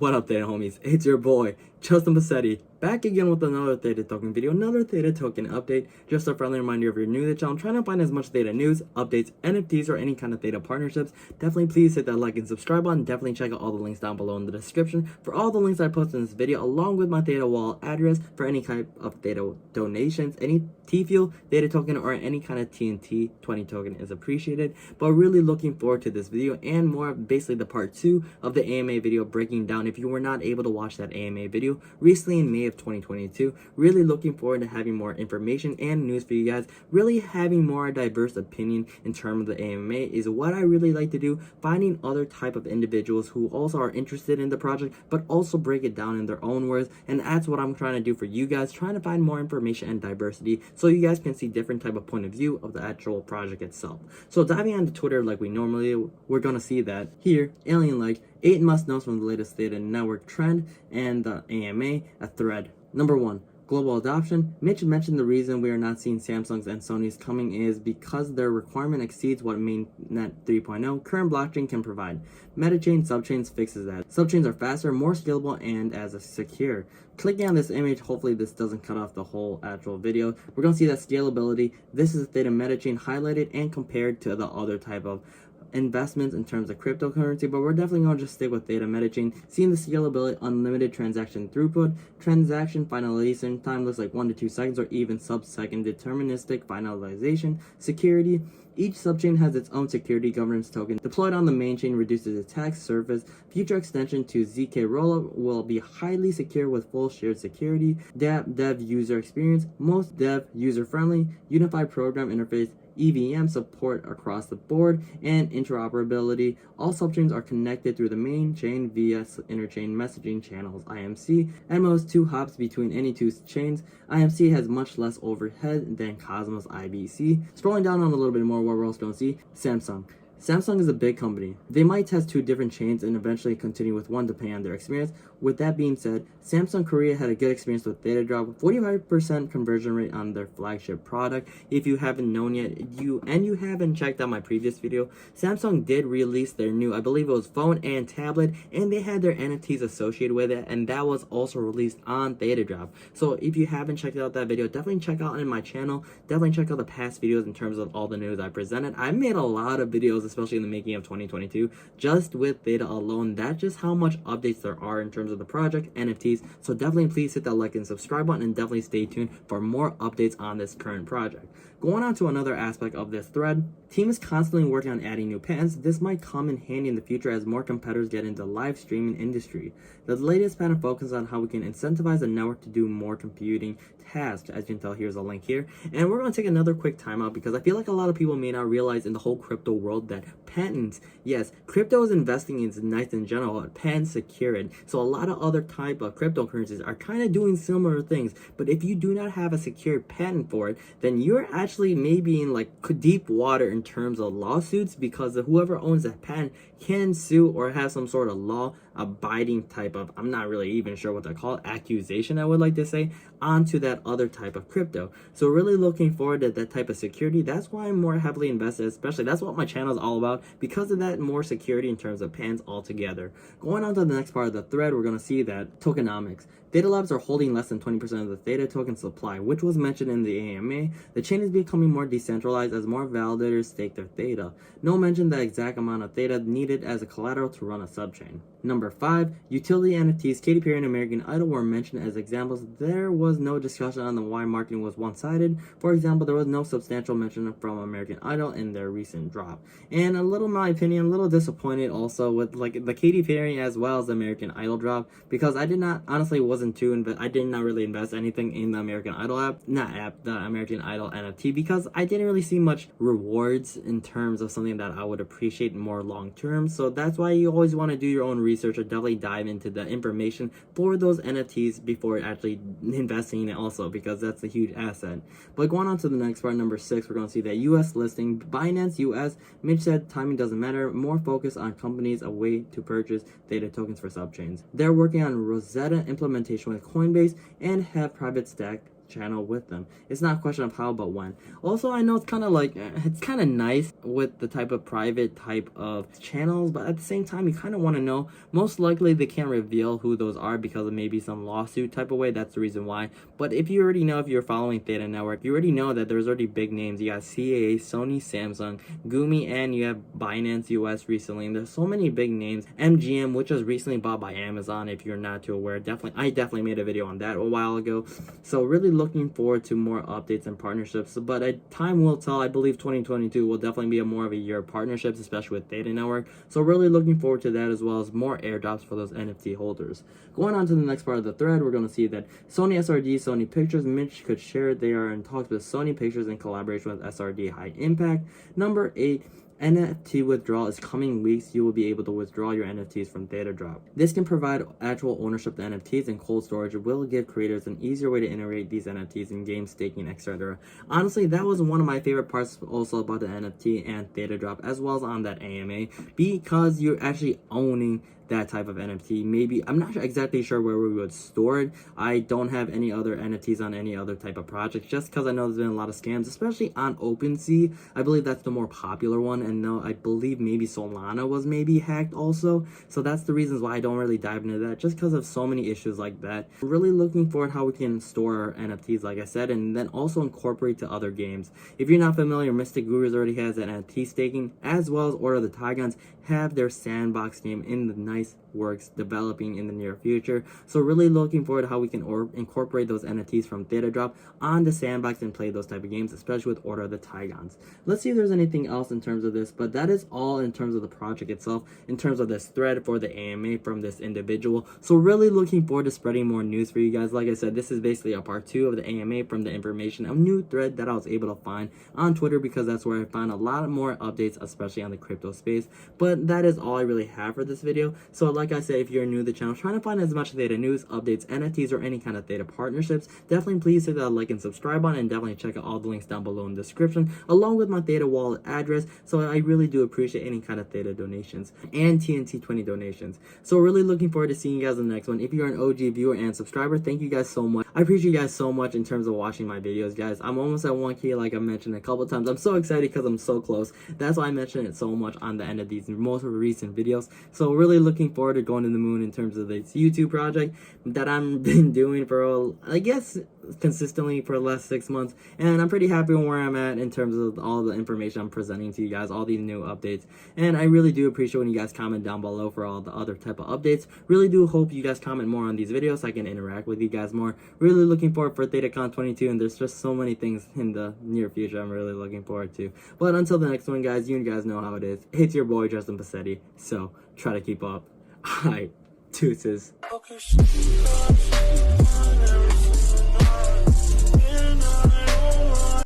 What up there, homies? It's your boy, Justin Bassetti, back again with another Theta token video, another Theta token update. Just a friendly reminder, if you're new to the channel, I'm trying to find as much Theta news, updates, NFTs, or any kind of Theta partnerships. Definitely please hit that like and subscribe button. Definitely check out all the links down below in the description for all the links I post in this video, along with my Theta wallet address for any type of Theta donations. Any T-Fuel, Theta token, or any kind of TNT 20 token is appreciated. But really looking forward to this video and more, basically the part 2 of the AMA video, breaking down, if you were not able to watch that AMA video recently in May of 2022, really looking forward to having more information and news for you guys. Really having more diverse opinion in terms of the AMA is what I really like to do, finding other type of individuals who also are interested in the project but also break it down in their own words, and that's what I'm trying to do for you guys, trying to find more information and diversity so you guys can see different type of point of view of the actual project itself. So diving onto Twitter like we normally, we're gonna see that here, Alien like 8 must knows from the latest Theta network trend and the AMA, a thread. Number 1, global adoption. Mitch mentioned the reason we are not seeing Samsung's and Sony's coming is because their requirement exceeds what mainnet 3.0 current blockchain can provide. Metachain subchains fixes that. Subchains are faster, more scalable, and as secure. Clicking on this image, hopefully this doesn't cut off the whole actual video. We're going to see that scalability. This is Theta metachain highlighted and compared to the other type of investments in terms of cryptocurrency, but we're definitely going to just stick with Theta metachain. Seeing the scalability, unlimited transaction throughput, transaction finalization time looks like 1 to 2 seconds or even sub-second, deterministic finalization, security. Each subchain has its own security governance token. Deployed on the main chain reduces attack surface. Future extension to ZK rollup will be highly secure with full shared security. Dev user experience, most dev user friendly, unified program interface, EVM support across the board, and interoperability. All subchains are connected through the main chain via interchain messaging channels IMC, and most 2 hops between any 2 chains. IMC has much less overhead than Cosmos IBC. Scrolling down on a little bit more, what we're also going to see, Samsung. Samsung is a big company. They might test 2 different chains and eventually continue with one depending on their experience. With that being said, Samsung Korea had a good experience with Theta Drop, 45% conversion rate on their flagship product. If you haven't known yet, you haven't checked out my previous video, Samsung did release their new, I believe it was phone and tablet, and they had their NFTs associated with it, and that was also released on Theta Drop. So if you haven't checked out that video, definitely check out in my channel. Definitely check out the past videos in terms of all the news I presented. I made a lot of videos, especially in the making of 2022, just with Theta alone. That's just how much updates there are in terms of the project, NFTs. So definitely please hit that like and subscribe button, and definitely stay tuned for more updates on this current project. Going on to another aspect of this thread, team is constantly working on adding new patents. This might come in handy in the future as more competitors get into the live streaming industry. The latest patent focuses on how we can incentivize the network to do more computing tasks. As you can tell, here's a link here. And we're going to take another quick timeout because I feel like a lot of people may not realize in the whole crypto world that patents, yes, crypto is investing is nice in general, but patents secure it. So a lot of other type of cryptocurrencies are kind of doing similar things. But if you do not have a secured patent for it, then you're actually maybe in like deep water in terms of lawsuits, because whoever owns that patent can sue or have some sort of law abiding type of, I'm not really even sure what they call it, accusation, I would like to say, onto that other type of crypto. So really looking forward to that type of security. That's why I'm more heavily invested, especially that's what my channel is all about, because of that more security in terms of patents altogether. Going on to the next part of the thread, we're going to see that tokenomics. Theta Labs are holding less than 20% of the Theta token supply, which was mentioned in the AMA. The chain is becoming more decentralized as more validators stake their Theta. No mention the exact amount of Theta needed as a collateral to run a subchain. Number 5, utility NFTs. Katy Perry and American Idol were mentioned as examples. There was no discussion on the why marketing was one-sided. For example, there was no substantial mention from American Idol in their recent drop. And a little, in my opinion, a little disappointed also with like the Katy Perry as well as the American Idol drop, because I did not, honestly wasn't too, I did not really invest anything in the American Idol the American Idol NFT, because I didn't really see much rewards in terms of something that I would appreciate more long term. So that's why you always want to do your own research or definitely dive into the information for those NFTs before actually investing in it also, because that's a huge asset. But going on to the next part, number 6, we're going to see that US listing, Binance US. Mitch said timing doesn't matter, more focus on companies, a way to purchase Theta tokens for subchains. They're working on Rosetta implementation with Coinbase and have private stack channel with them. It's not a question of how, but when. Also, I know it's kind of like, it's kind of nice with the type of private type of channels, but at the same time, you kind of want to know. Most likely, they can't reveal who those are because of maybe some lawsuit type of way. That's the reason why. But if you already know, if you're following Theta Network, you already know that there's already big names. You got CAA, Sony, Samsung, Gumi, and you have Binance US recently. And there's so many big names. MGM, which was recently bought by Amazon, if you're not too aware. I definitely made a video on that a while ago. So really looking forward to more updates and partnerships. But time will tell. I believe 2022 will definitely be more of a year of partnerships, especially with Theta Network. So really looking forward to that, as well as more airdrops for those NFT holders. Going on to the next part of the thread, we're going to see that Sony SRD, Sony Pictures, Mitch could share they are in talks with Sony Pictures in collaboration with SRD High Impact. Number 8, NFT Withdrawal is coming weeks. You will be able to withdraw your NFTs from Theta Drop. This can provide actual ownership to NFTs, and cold storage will give creators an easier way to integrate these NFTs in game staking, etc. Honestly, that was one of my favorite parts also about the NFT and Theta Drop, as well as on that AMA, because you're actually owning that type of NFT. Maybe, I'm not exactly sure where we would store it. I don't have any other NFTs on any other type of project, just because I know there's been a lot of scams, especially on OpenSea. I believe that's the more popular one, and no, I believe maybe Solana was maybe hacked also. So that's the reasons why I don't really dive into that, just because of so many issues like that. I'm really looking forward how we can store our NFTs, like I said, and then also incorporate to other games. If you're not familiar, Mystic Gurus already has an NFT staking, as well as Order of the Taigans have their sandbox game in the nice works developing in the near future. So really looking forward to how we can incorporate those NFTs from Theta Drop on the sandbox and play those type of games, especially with Order of the Taigans. Let's see if there's anything else in terms of this, but that is all in terms of the project itself, in terms of this thread for the AMA from this individual. So really looking forward to spreading more news for you guys. Like I said, this is basically a part 2 of the AMA from the information, a new thread that I was able to find on Twitter, because that's where I found a lot more updates, especially on the crypto space. But that is all I really have for this video. So like I said, if you're new to the channel, trying to find as much Theta news, updates, NFTs, or any kind of Theta partnerships, definitely please hit that like and subscribe button, and definitely check out all the links down below in the description, along with my Theta wallet address. So I really do appreciate any kind of Theta donations and TNT20 donations. So really looking forward to seeing you guys in the next one. If you're an OG viewer and subscriber, thank you guys so much. I appreciate you guys so much in terms of watching my videos, guys. I'm almost at 1K, like I mentioned a couple times. I'm so excited because I'm so close. That's why I mentioned it so much on the end of these most recent videos. So really looking forward to going to the moon in terms of this YouTube project that I've been doing for, I guess, consistently for the last 6 months, and I'm pretty happy with where I'm at in terms of all the information I'm presenting to you guys, all these new updates. And I really do appreciate when you guys comment down below for all the other type of updates. Really do hope you guys comment more on these videos so I can interact with you guys more. Really looking forward for ThetaCon 22, and there's just so many things in the near future I'm really looking forward to. But until the next one, guys, you guys know how it is. It's your boy Justin Passetti, so try to keep up. Alright, deuces.